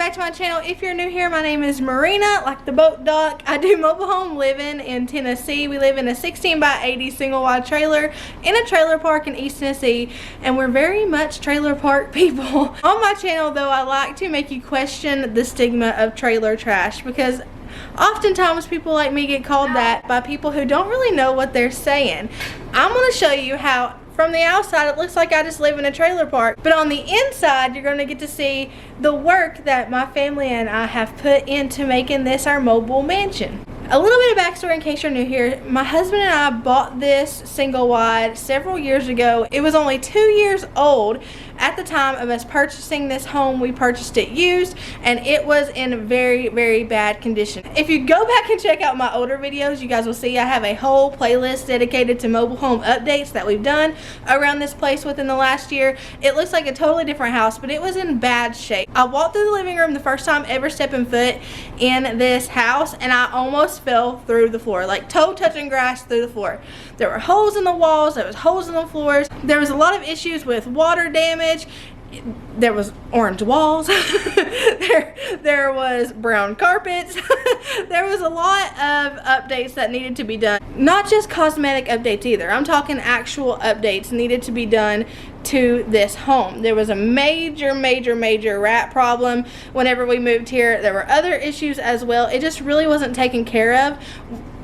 back to my channel. If you're new here, my name is Merina, like the boat dock. I do mobile home living in Tennessee. We live in a 16 by 80 single wide trailer in a trailer park in East Tennessee, and we're very much trailer park people. On my channel though, I like to make you question the stigma of trailer trash, because oftentimes people like me get called that by people who don't really know what they're saying. I'm going to show you how from the outside it looks like I just live in a trailer park, but on the inside you're going to get to see the work that my family and I have put into making this our mobile mansion. A little bit of backstory in case you're new here. My husband and I bought this single wide several years ago. It was only 2 years old at the time of us purchasing this home. We purchased it used and it was in very, very bad condition. If you go back and check out my older videos, you guys will see I have a whole playlist dedicated to mobile home updates that we've done around this place within the last year. It looks like a totally different house, but it was in bad shape. I walked through the living room the first time ever stepping foot in this house, and I almost fell through the floor, like toe touching grass through the floor. There were holes in the walls, there was holes in the floors, there was a lot of issues with water damage. There was orange walls, there was brown carpets. There was a lot of updates that needed to be done. Not just cosmetic updates either. I'm talking actual updates needed to be done to this home. There was a major rat problem whenever we moved here. There were other issues as well. It just really wasn't taken care of.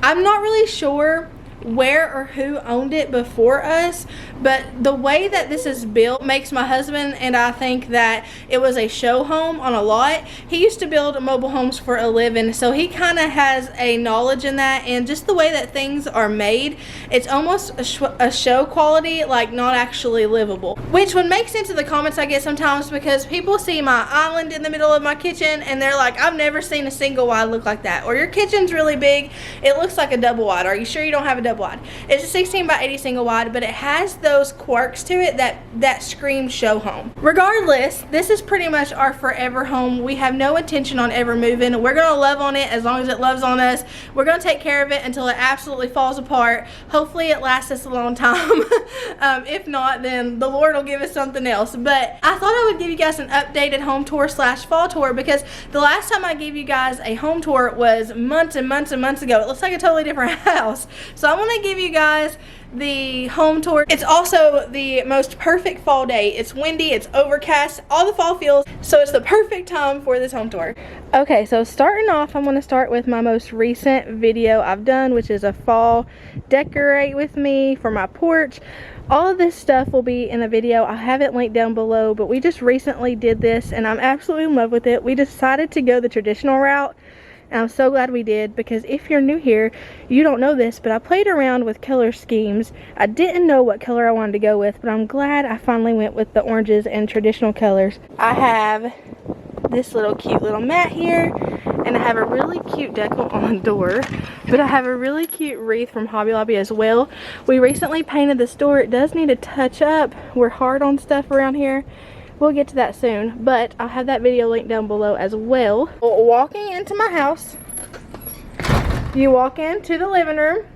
I'm not really sure where or who owned it before us, but the way that this is built makes my husband and I think that it was a show home on a lot. He used to build mobile homes for a living, so he kind of has a knowledge in that, and just the way that things are made, it's almost a show quality, like not actually livable, which would make sense in the comments I get sometimes, because people see my island in the middle of my kitchen and they're like, I've never seen a single wide look like that, or your kitchen's really big, it looks like a double wide. Are you sure you don't have a double wide? It's a 16 by 80 single wide, but it has those quirks to it that scream show home. Regardless, this is pretty much our forever home. We have no intention on ever moving. We're gonna love on it as long as it loves on us. We're gonna take care of it until it absolutely falls apart. Hopefully it lasts us a long time. If not, then the Lord will give us something else. But I thought I would give you guys an updated home tour slash fall tour, because the last time I gave you guys a home tour was months and months and months ago. It looks like a totally different house. So I want to give you guys the home tour. It's also the most perfect fall day. It's windy, it's overcast, all the fall feels, so it's the perfect time for this home tour. Okay, so starting off, I'm going to start with my most recent video I've done, which is a fall decorate with me for my porch. All of this stuff will be in the video. I have it linked down below, but we just recently did this and I'm absolutely in love with it. We decided to go the traditional route, and I'm so glad we did, because if you're new here, you don't know this, but I played around with color schemes. I didn't know what color I wanted to go with, but I'm glad I finally went with the oranges and traditional colors. I have this little cute little mat here, and I have a really cute decal on the door, but I have a really cute wreath from Hobby Lobby as well. We recently painted this door. It does need a touch up. We're hard on stuff around here. We'll get to that soon, but I'll have that video linked down below as well. Walking into my house, you walk into the living room.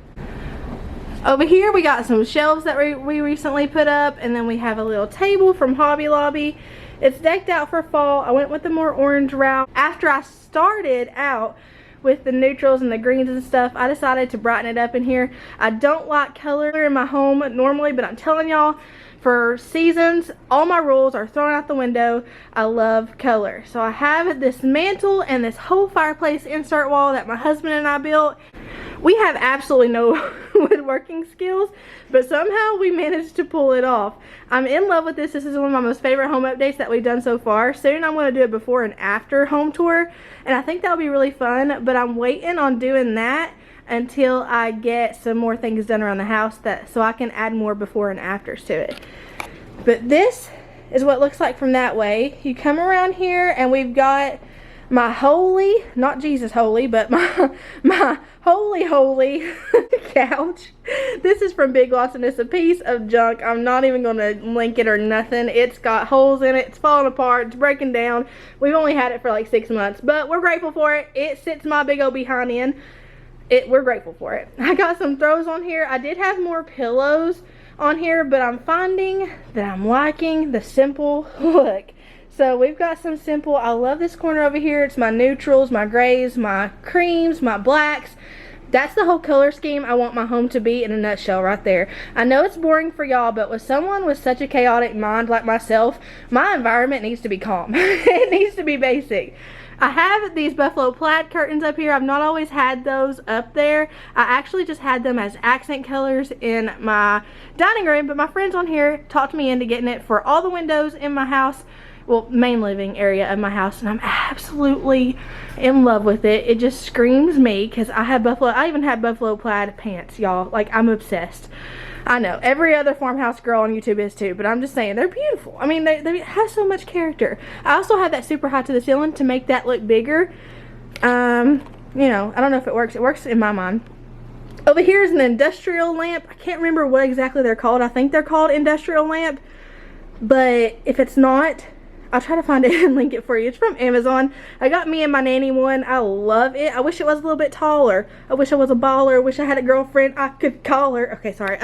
Over here we got some shelves that we recently put up, and then we have a little table from Hobby Lobby. It's decked out for fall. I went with the more orange route. After I started out with the neutrals and the greens and stuff, I decided to brighten it up in here. I don't like color in my home normally, but I'm telling y'all, for seasons, all my rules are thrown out the window. I love color. So I have this mantle and this whole fireplace insert wall that my husband and I built. We have absolutely no woodworking skills, but somehow we managed to pull it off. I'm in love with this. This is one of my most favorite home updates that we've done so far. Soon I'm going to do a before and after home tour, and I think that'll be really fun, but I'm waiting on doing that until I get some more things done around the house, so I can add more before and afters to it. But this is what it looks like from that way. You come around here and we've got my holy, not Jesus holy, but my holy couch. This is from Big Lots and it's a piece of junk. I'm not even going to link it or nothing. It's got holes in it. It's falling apart. It's breaking down. We've only had it for like 6 months, but we're grateful for it. It sits my big old behind in. We're grateful for it. I got some throws on here. I did have more pillows on here, but I'm finding that I'm liking the simple look. So we've got some simple, I love this corner over here. It's my neutrals, my grays, my creams, my blacks. That's the whole color scheme I want my home to be in a nutshell right there. I know it's boring for y'all, but with someone with such a chaotic mind like myself, my environment needs to be calm. It needs to be basic. I have these buffalo plaid curtains up here. I've not always had those up there. I actually just had them as accent colors in my dining room, but my friends on here talked me into getting it for all the windows in my house. Well, main living area of my house, and I'm absolutely in love with it. It just screams me, because I even have buffalo plaid pants, y'all. Like, I'm obsessed. I know every other farmhouse girl on YouTube is too, but I'm just saying they're beautiful. I mean, they have so much character. I also have that super high to the ceiling to make that look bigger. You know, I don't know if it works. It works in my mind. Over here is an industrial lamp. I can't remember what exactly they're called. I think they're called industrial lamp, but if it's not, I'll try to find it and link it for you. It's from Amazon. I got me and my nanny one. I love it. I wish it was a little bit taller. I wish I was a baller. I wish I had a girlfriend I could call her. Okay, sorry.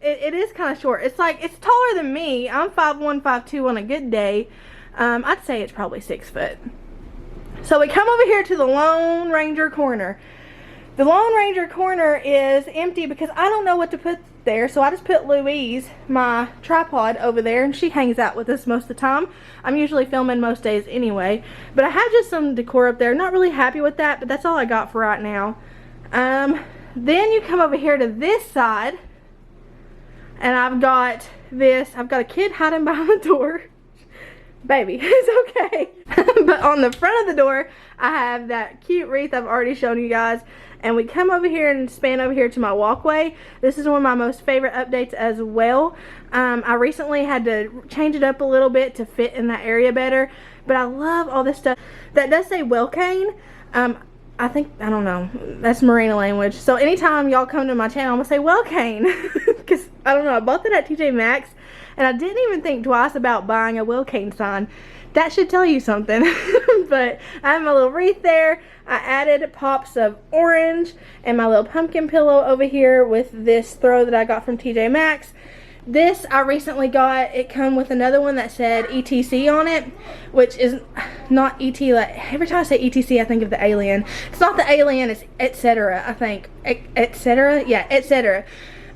It is kind of short. It's like, it's taller than me. I'm 5'1", 5'2" on a good day. I'd say it's probably 6 foot. So we come over here to the Lone Ranger corner. The Lone Ranger corner is empty because I don't know what to put there, so I just put Louise, my tripod, over there, and she hangs out with us most of the time. I'm usually filming most days anyway, but I have just some decor up there. Not really happy with that, but that's all I got for right now. Then you come over here to this side, and I've got a kid hiding behind the door. Baby, it's okay. But on the front of the door, I have that cute wreath I've already shown you guys. And we come over here and span over here to my walkway. This is one of my most favorite updates as well. I recently had to change it up a little bit to fit in that area better. But I love all this stuff. That does say Welcane. I don't know. That's Merina language. So anytime y'all come to my channel, I'm going to say Welcane. Because, I don't know, I bought that at TJ Maxx. And I didn't even think twice about buying a Welcane sign. That should tell you something. But I have my little wreath there. I added pops of orange and my little pumpkin pillow over here with this throw that I got from TJ Maxx. This I recently got. It come with another one that said ETC on it, which is not ET. Like, every time I say ETC, I think of the alien. It's not the alien, it's etc. I think etc. Yeah, etc.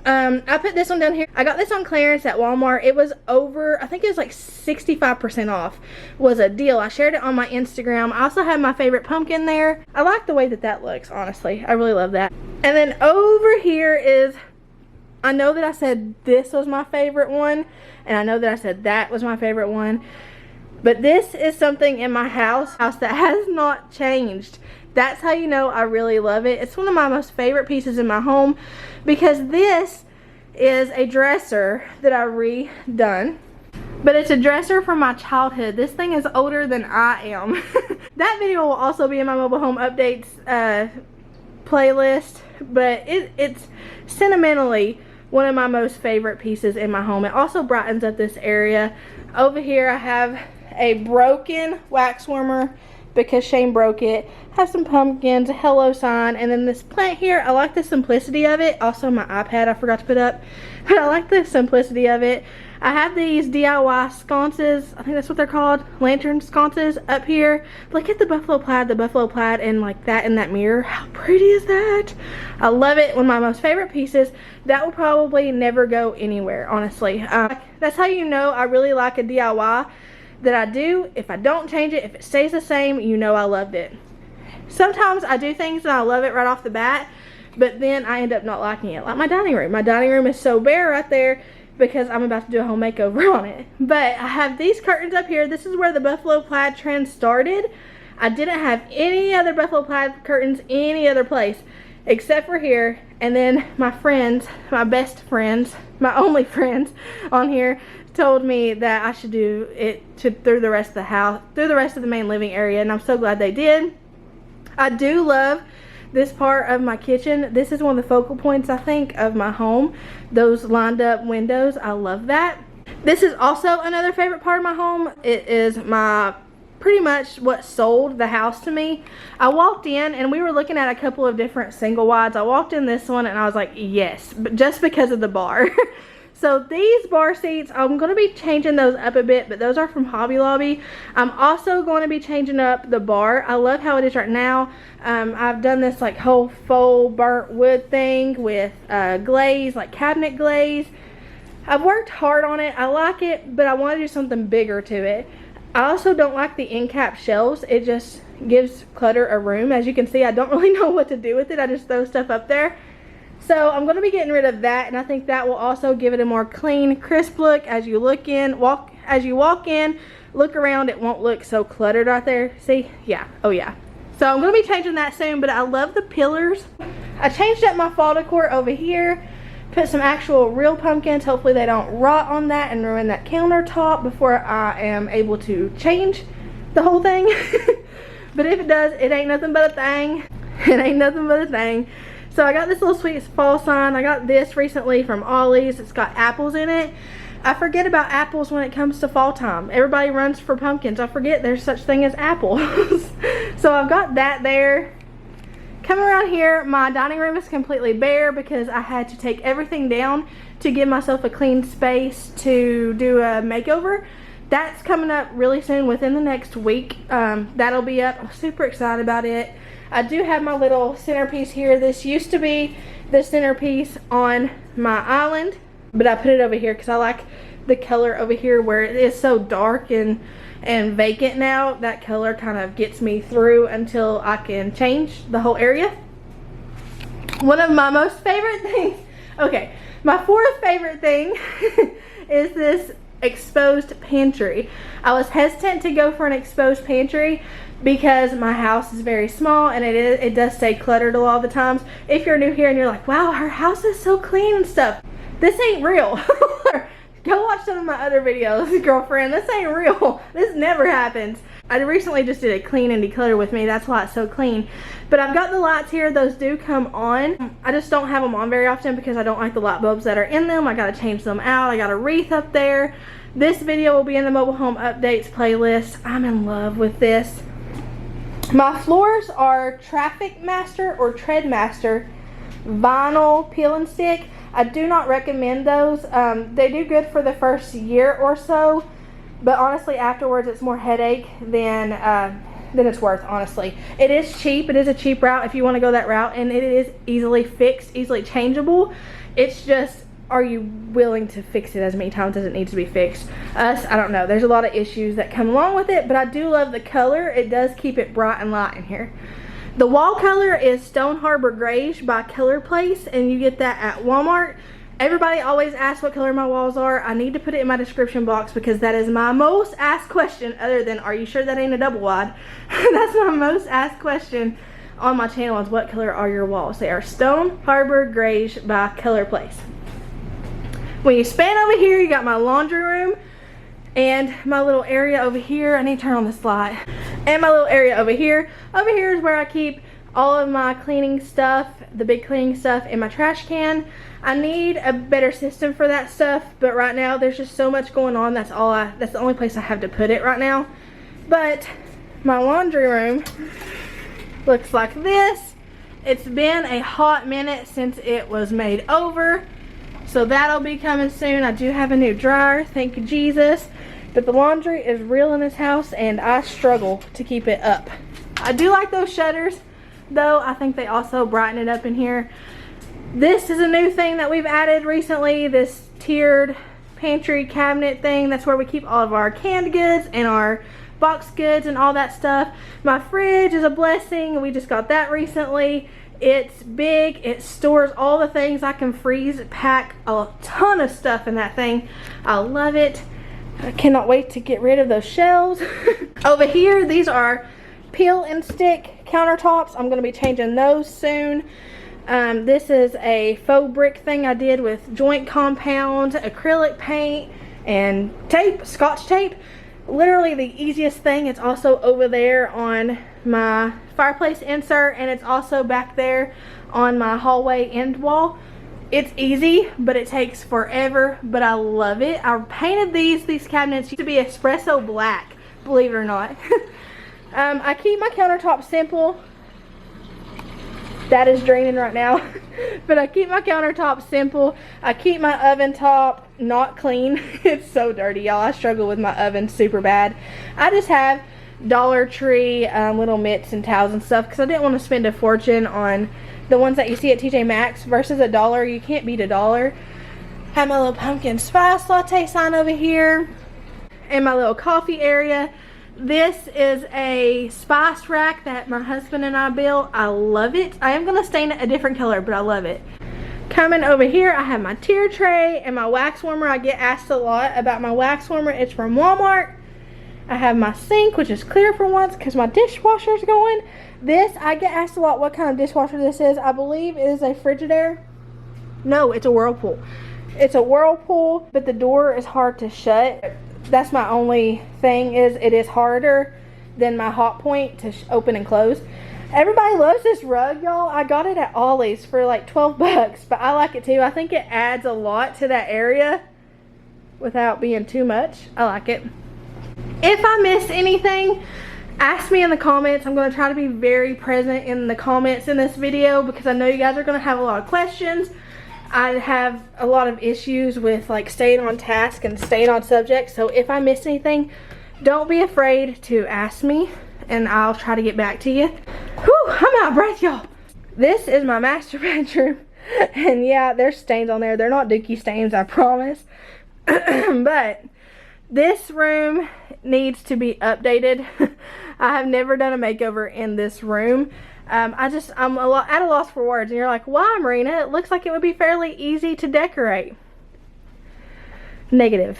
I put this one down here. I got this on clearance at Walmart. It was over, I think it was like 65% off. Was a deal. I shared it on my Instagram. I also have my favorite pumpkin there. I like the way that looks, honestly. I really love that. And then over here is, I know that I said this was my favorite one, and I know that I said that was my favorite one, but this is something in my house that has not changed. That's how you know I really love it. It's one of my most favorite pieces in my home because this is a dresser that I redone. But it's a dresser from my childhood. This thing is older than I am. That video will also be in my mobile home updates playlist. But it's sentimentally one of my most favorite pieces in my home. It also brightens up this area. Over here I have a broken wax warmer because Shane broke it. Have some pumpkins, a hello sign, and then this plant here. I like the simplicity of it. Also my iPad I forgot to put up, but I like the simplicity of it. I have these DIY sconces, I think that's what they're called, lantern sconces up here. Look at the buffalo plaid, and like that in that mirror. How pretty is that? I love it. One of my most favorite pieces. That will probably never go anywhere, honestly. That's how you know I really like a DIY that I do. If I don't change it, if it stays the same, you know I loved it. Sometimes I do things and I love it right off the bat, but then I end up not liking it. Like my dining room. My dining room is so bare right there because I'm about to do a home makeover on it. But I have these curtains up here. This is where the buffalo plaid trend started. I didn't have any other buffalo plaid curtains any other place except for here. And then my friends, my best friends, my only friends on here told me that I should do it through the rest of the house, through the rest of the main living area, and I'm so glad they did. I do love this part of my kitchen. This is one of the focal points, I think, of my home. Those lined up windows, I love that. This is also another favorite part of my home. It is my pretty much what sold the house to me. I walked in and we were looking at a couple of different single wides. I walked in this one and I was like, yes, but just because of the bar. So these bar seats, I'm going to be changing those up a bit, but those are from Hobby Lobby. I'm also going to be changing up the bar. I love how it is right now. I've done this like whole faux burnt wood thing with glaze, like cabinet glaze. I've worked hard on it. I like it, but I want to do something bigger to it. I also don't like the end cap shelves. It just gives clutter a room. As you can see, I don't really know what to do with it. I just throw stuff up there. So I'm going to be getting rid of that, and I think that will also give it a more clean, crisp look. As you walk in, look around, it won't look so cluttered right there. See? Yeah. Oh yeah. So I'm going to be changing that soon, but I love the pillars. I changed up my fall decor over here. Put some actual real pumpkins. Hopefully they don't rot on that and ruin that countertop before I am able to change the whole thing. But if it does, it ain't nothing but a thing. It ain't nothing but a thing. So I got this little sweet fall sign. I got this recently from Ollie's. It's got apples in it. I forget about apples when it comes to fall time. Everybody runs for pumpkins. I forget there's such thing as apples. So I've got that there. Come around here, my dining room is completely bare because I had to take everything down to give myself a clean space to do a makeover. That's coming up really soon, within the next week. That'll be up. I'm super excited about it. I do have my little centerpiece here. This used to be the centerpiece on my island, but I put it over here because I like the color over here where it is so dark and vacant now. That color kind of gets me through until I can change the whole area. One of my most favorite things, okay, my fourth favorite thing is this exposed pantry. I was hesitant to go for an exposed pantry because my house is very small and it does stay cluttered a lot of the times. If you're new here and you're like, wow, her house is so clean and stuff, this ain't real. Go watch some of my other videos, girlfriend. This ain't real. This never happens. I recently just did a clean and declutter with me. That's why it's so clean. But I've got the lights here. Those do come on. I just don't have them on very often because I don't like the light bulbs that are in them. I got to change them out. I got a wreath up there. This video will be in the mobile home updates playlist. I'm in love with this. My floors are Traffic Master or Tread Master vinyl peel and stick. I do not recommend those. They do good for the first year or so, but honestly afterwards it's more headache than it's worth, honestly. It is cheap. It is a cheap route if you want to go that route, and it is easily fixed, easily changeable. It's just, are you willing to fix it as many times as it needs to be fixed? I don't know. There's a lot of issues that come along with it, but I do love the color. It does keep it bright and light in here. The wall color is Stone Harbor Grayish by Color Place, and you get that at Walmart. Everybody always asks what color my walls are. I need to put it in my description box because that is my most asked question, other than, are you sure that ain't a double wide? That's my most asked question on my channel, is what color are your walls? They are Stone Harbor Grayish by Color Place. When you span over here, you got my laundry room and my little area over here. I need to turn on this light. And my little area over here. Over here is where I keep all of my cleaning stuff, the big cleaning stuff in my trash can. I need a better system for that stuff, but right now there's just so much going on. That's the only place I have to put it right now. But my laundry room looks like this. It's been a hot minute since it was made over, so that'll be coming soon. I do have a new dryer, thank you Jesus. But the laundry is real in this house and I struggle to keep it up. I do like those shutters though. I think they also brighten it up in here. This is a new thing that we've added recently, this tiered pantry cabinet thing. That's where we keep all of our canned goods and our box goods and all that stuff. My fridge is a blessing. We just got that recently. It's big. It stores all the things. I can freeze pack a ton of stuff in that thing. I love it. I cannot wait to get rid of those shelves. Over here, these are peel and stick countertops. I'm going to be changing those soon. This is a faux brick thing I did with joint compound, acrylic paint, and tape, scotch tape. Literally the easiest thing. It's also over there on my fireplace insert, and it's also back there on my hallway end wall. It's easy, but it takes forever, but I love it. I painted these cabinets to be espresso black, believe it or not. I keep my countertop simple. That is draining right now. But I keep my countertop simple. I keep my oven top not clean. It's so dirty, y'all. I struggle with my oven super bad. I just have Dollar Tree little mitts and towels and stuff because I didn't want to spend a fortune on the ones that you see at TJ Maxx versus $1. You can't beat $1. Have my little pumpkin spice latte sign over here. And my little coffee area. This is a spice rack that my husband and I built. I love it. I am going to stain it a different color, but I love it. Coming over here, I have my tier tray and my wax warmer. I get asked a lot about my wax warmer. It's from Walmart. I have my sink, which is clear for once because my dishwasher is going. This, I get asked a lot what kind of dishwasher this is. I believe it is a Frigidaire. No, it's a Whirlpool. It's a Whirlpool, but the door is hard to shut. That's my only thing, is it is harder than my Hot Point to open and close. Everybody loves this rug, y'all. I got it at Ollie's for like 12 bucks, but I like it too. I think it adds a lot to that area without being too much. I like it. If I miss anything, ask me in the comments. I'm going to try to be very present in the comments in this video because I know you guys are going to have a lot of questions. I have a lot of issues with like staying on task and staying on subject. So if I miss anything, don't be afraid to ask me and I'll try to get back to you. Whew, I'm out of breath, y'all. This is my master bedroom. And yeah, there's stains on there. They're not dookie stains, I promise. But this room needs to be updated. I have never done a makeover in this room. I'm at a loss for words. And you're like, why, Merina? It looks like it would be fairly easy to decorate. Negative.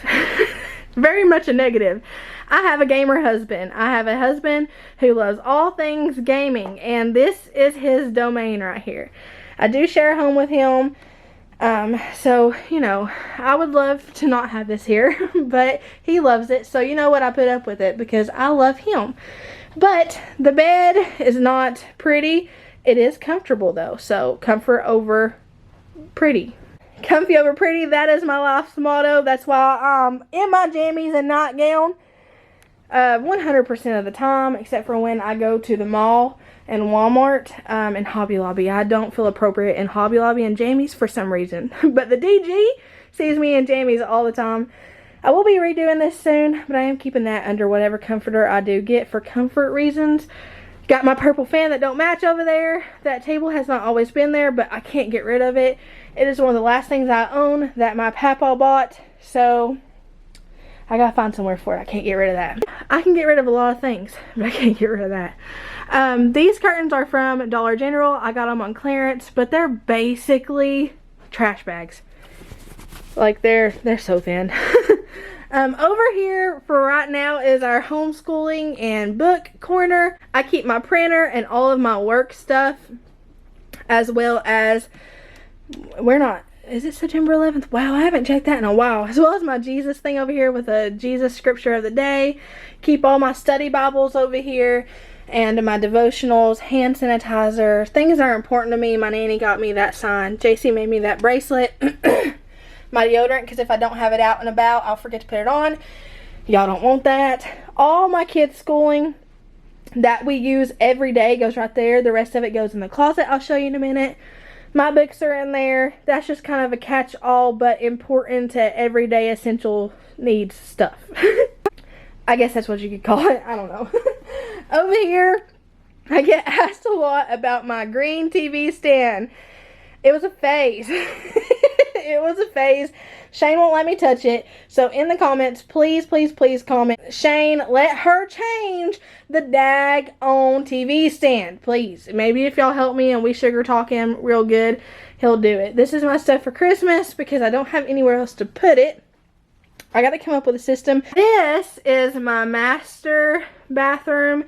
Very much a negative. I have a gamer husband. I have a husband who loves all things gaming. And this is his domain right here. I do share a home with him. So, you know, I would love to not have this here. But he loves it. So, you know what? I put up with it because I love him. But the bed is not pretty. It is comfortable though. So comfort over pretty. Comfy over pretty. That is my life's motto. That's why I'm in my jammies and nightgown 100% of the time, except for when I go to the mall and Walmart and Hobby Lobby. I don't feel appropriate in Hobby Lobby and jammies for some reason. But the DG sees me in jammies all the time. I will be redoing this soon, but I am keeping that under whatever comforter I do get for comfort reasons. Got my purple fan that don't match over there. That table has not always been there, but I can't get rid of it. It is one of the last things I own that my papa bought, so I gotta find somewhere for it. I can't get rid of that. I can get rid of a lot of things, but I can't get rid of that. These curtains are from Dollar General. I got them on clearance, but they're basically trash bags. Like they're so thin. Over here for right now is our homeschooling and book corner. I keep my printer and all of my work stuff, as well as, is it September 11th? Wow, I haven't checked that in a while. As well as my Jesus thing over here with a Jesus scripture of the day. Keep all my study Bibles over here. And my devotionals, hand sanitizer, things that are important to me. My nanny got me that sign. JC made me that bracelet. My deodorant, because if I don't have it out and about, I'll forget to put it on. Y'all don't want that. All my kids' schooling that we use every day goes right there. The rest of it goes in the closet. I'll show you in a minute. My books are in there. That's just kind of a catch-all, but important to everyday essential needs stuff. I guess that's what you could call it. I don't know. Over here, I get asked a lot about my green TV stand. It was a phase. It was a phase. Shane won't let me touch it. So in the comments, please, please, please comment. Shane, let her change the dag-on TV stand, please. Maybe if y'all help me and we sugar talk him real good, he'll do it. This is my stuff for Christmas because I don't have anywhere else to put it. I got to come up with a system. This is my master bathroom.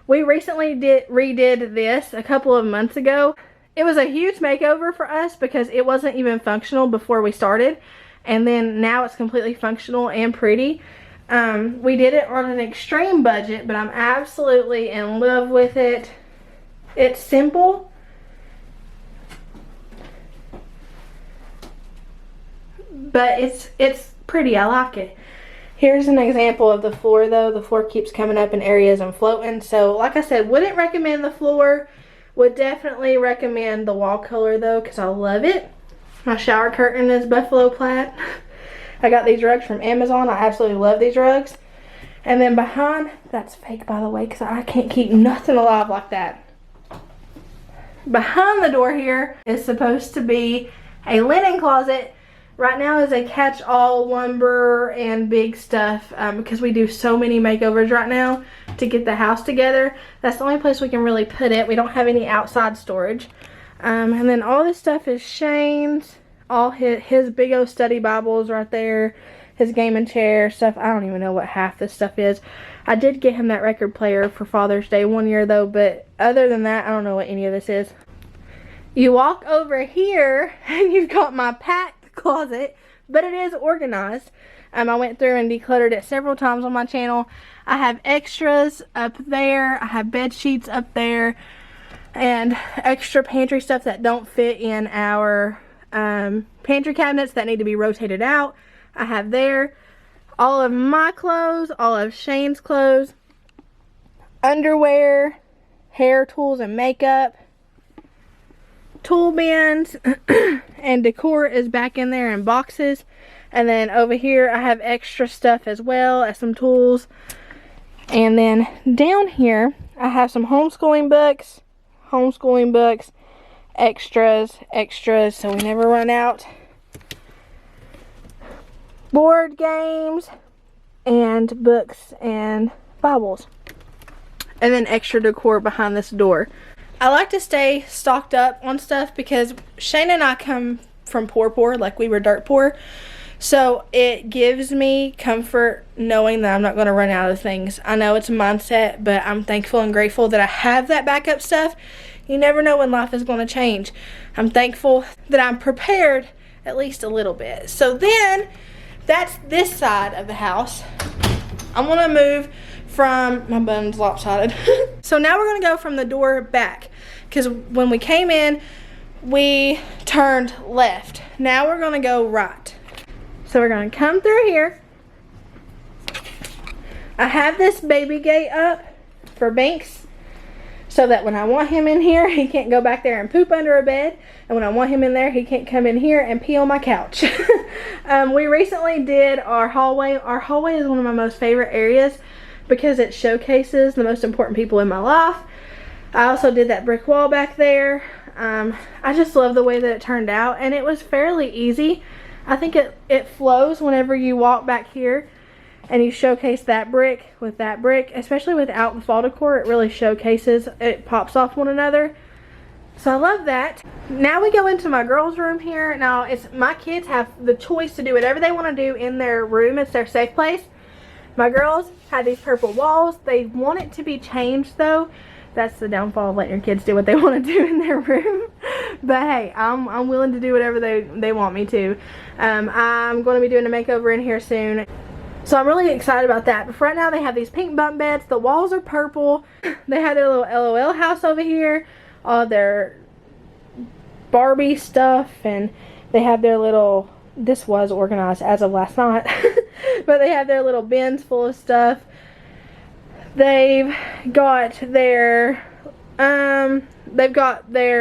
We recently redid this a couple of months ago. It was a huge makeover for us because it wasn't even functional before we started. And then now it's completely functional and pretty. We did it on an extreme budget, but I'm absolutely in love with it. It's simple, but it's pretty. I like it. Here's an example of the floor though. The floor keeps coming up in areas and floating. So like I said, wouldn't recommend the floor. Would definitely recommend the wall color though, because I love it. My shower curtain is buffalo plaid. I got these rugs from Amazon. I absolutely love these rugs. And then behind, that's fake by the way, because I can't keep nothing alive like that. Behind the door here is supposed to be a linen closet. Right now is a catch-all lumber and big stuff because we do so many makeovers right now to get the house together. That's the only place we can really put it. We don't have any outside storage. And then all this stuff is Shane's. All his big old study Bibles right there. His gaming chair stuff. I don't even know what half this stuff is. I did get him that record player for Father's Day one year though, but other than that, I don't know what any of this is. You walk over here and you've got my packed closet, but it is organized. I went through and decluttered it several times on my channel. I have extras up there. I have bed sheets up there and extra pantry stuff that don't fit in our pantry cabinets that need to be rotated out. I have there all of my clothes, all of Shane's clothes, underwear, hair tools and makeup, tool bins, and decor is back in there in boxes. And then over here I have extra stuff as well as some tools. And then down here I have some homeschooling books, extras, so we never run out. Board games and books and Bibles, and then extra decor behind this door. I like to stay stocked up on stuff because Shane and I come from poor, like we were dirt poor, so it gives me comfort knowing that I'm not going to run out of things. I know it's a mindset, but I'm thankful and grateful that I have that backup stuff. You never know when life is going to change. I'm thankful that I'm prepared at least a little bit. So then that's this side of the house. I'm going to move from, my button's lopsided. So now we're going to go from the door back, because when we came in, we turned left. Now we're going to go right. So we're going to come through here. I have this baby gate up for Banks, so that when I want him in here, he can't go back there and poop under a bed. And when I want him in there, he can't come in here and pee on my couch. We recently did our hallway. Our hallway is one of my most favorite areas because it showcases the most important people in my life. I also did that brick wall back there. I just love the way that it turned out, and it was fairly easy. I think it flows whenever you walk back here and you showcase that brick with that brick, especially without the fall decor. It really showcases, it pops off one another. So I love that. Now we go into my girls' room here. Now it's my kids have the choice to do whatever they want to do in their room. It's their safe place. My girls have these purple walls. They want it to be changed though. That's the downfall of letting your kids do what they want to do in their room. But hey, I'm willing to do whatever they want me to. I'm going to be doing a makeover in here soon. So I'm really excited about that. But for right now, they have these pink bunk beds. The walls are purple. They have their little LOL house over here. All their Barbie stuff. And they have their little, this was organized as of last night. But they have their little bins full of stuff. They've got their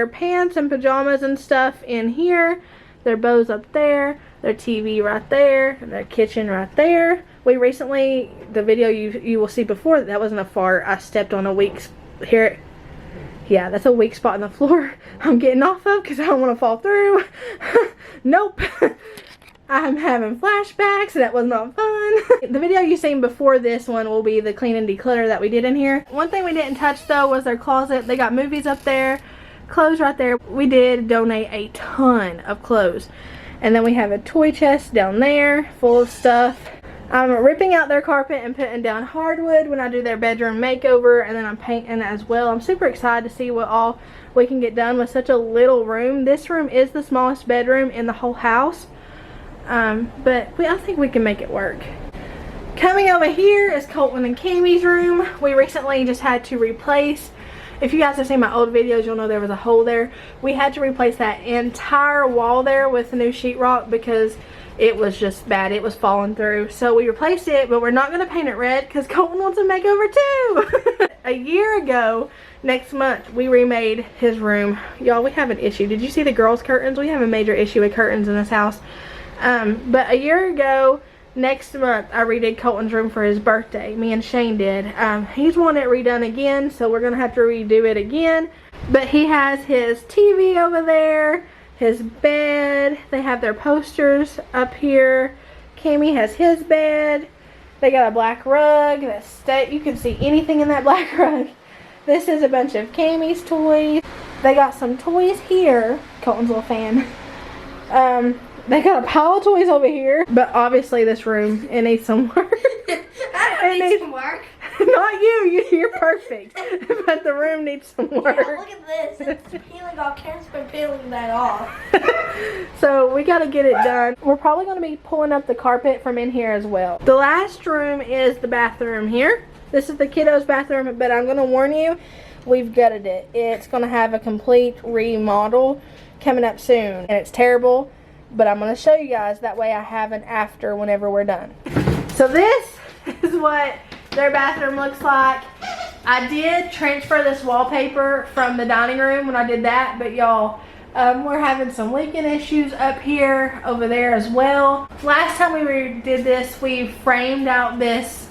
pants and pajamas and stuff in here. Their bows up there. Their TV right there. Their kitchen right there. We recently, the video you will see before, that wasn't a fart. I stepped on a weak, here, yeah, that's a weak spot in the floor I'm getting off of because I don't want to fall through. Nope. I'm having flashbacks. That was not fun. The video you've seen before this one will be the clean and declutter that we did in here. One thing we didn't touch though was their closet. They got movies up there, clothes right there. We did donate a ton of clothes. And then we have a toy chest down there full of stuff. I'm ripping out their carpet and putting down hardwood when I do their bedroom makeover, and then I'm painting as well. I'm super excited to see what all we can get done with such a little room. This room is the smallest bedroom in the whole house, but I think we can make it work. Coming over here is Colton and Cammie's room. We recently just had to replace, if you guys have seen my old videos, you'll know there was a hole there. We had to replace that entire wall there with the new sheetrock because it was just bad. It was falling through. So we replaced it, but we're not going to paint it red because Colton wants a makeover too. a year ago, next month, we remade his room. Y'all, we have an issue. Did you see the girls' curtains? We have a major issue with curtains in this house. But a year ago, next month, I redid Colton's room for his birthday. Me and Shane did. He's wanting it redone again, so we're going to have to redo it again. But he has his TV over there, his bed. They have their posters up here. Cammy has his bed. They got a black rug. You can see anything in that black rug. This is a bunch of Cammy's toys. They got some toys here. Colton's a little fan. They got a pile of toys over here. But obviously this room, it needs some work. I don't need some work. Not you. You're perfect. But the room needs some work. Yeah, look at this. It's peeling off. Karen's been peeling that off. So we got to get it done. We're probably going to be pulling up the carpet from in here as well. The last room is the bathroom here. This is the kiddos bathroom, but I'm going to warn you, we've gutted it. It's going to have a complete remodel coming up soon. And it's terrible, but I'm going to show you guys. That way I have an after whenever we're done. So this is what their bathroom looks like. I did transfer this wallpaper from the dining room when I did that, but y'all, we're having some leaking issues up here, over there as well. Last time we did this, we framed out this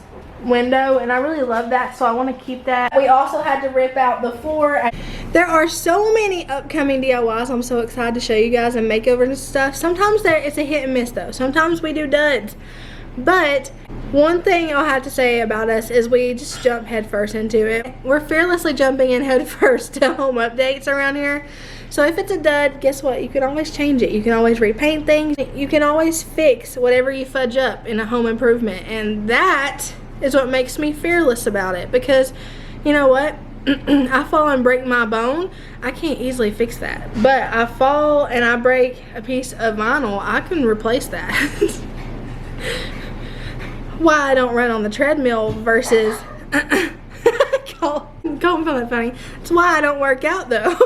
window, and I really love that, so I want to keep that. We also had to rip out the floor. There are so many upcoming DIYs I'm so excited to show you guys and makeovers and stuff. Sometimes it's a hit and miss though. Sometimes we do duds. But one thing I'll have to say about us is we just jump head first into it. We're fearlessly jumping in head first to home updates around here. So if it's a dud, guess what? You can always change it. You can always repaint things. You can always fix whatever you fudge up in a home improvement. And that is what makes me fearless about it. Because, you know what? I fall and break my bone. I can't easily fix that. But I fall and I break a piece of vinyl. I can replace that. Why I don't run on the treadmill versus Colton found that funny. That's why I don't work out though.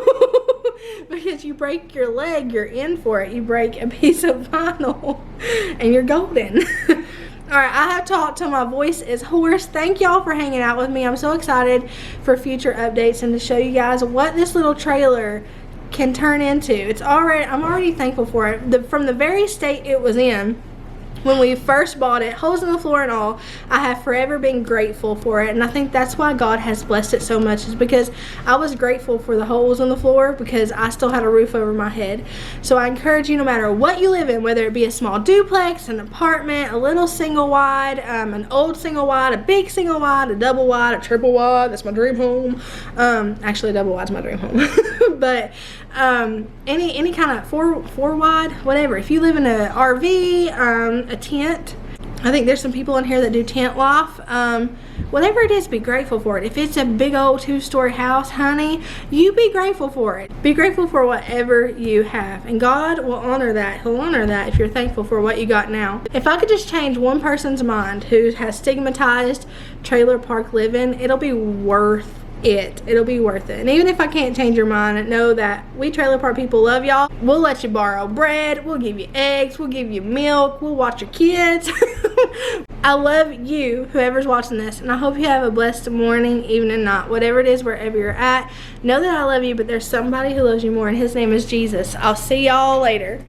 Because you break your leg, you're in for it. You break a piece of vinyl and you're golden. Alright, I have talked till my voice is hoarse. Thank y'all for hanging out with me. I'm so excited for future updates and to show you guys what this little trailer can turn into. I'm already thankful for it. From the very state it was in, when we first bought it, holes in the floor and all, I have forever been grateful for it. And I think that's why God has blessed it so much, is because I was grateful for the holes in the floor because I still had a roof over my head. So I encourage you, no matter what you live in, whether it be a small duplex, an apartment, a little single wide, an old single wide, a big single wide, a double wide, a triple wide, that's my dream home. Actually a double wide's my dream home. But any kind of four wide, whatever. If you live in an RV, a tent, I think there's some people in here that do tent life. Whatever it is, be grateful for it. If it's a big old 2-story house, honey, you be grateful for it. Be grateful for whatever you have, and God will honor that. He'll honor that if you're thankful for what you got now. If I could just change one person's mind who has stigmatized trailer park living, it'll be worth it. It'll be worth it. And even if I can't change your mind, know that we trailer park people love y'all. We'll let you borrow bread, we'll give you eggs, we'll give you milk, we'll watch your kids. I love you, whoever's watching this, and I hope you have a blessed morning, evening, night, whatever it is, wherever you're at. Know that I love you, but there's somebody who loves you more, and his name is Jesus. I'll see y'all later.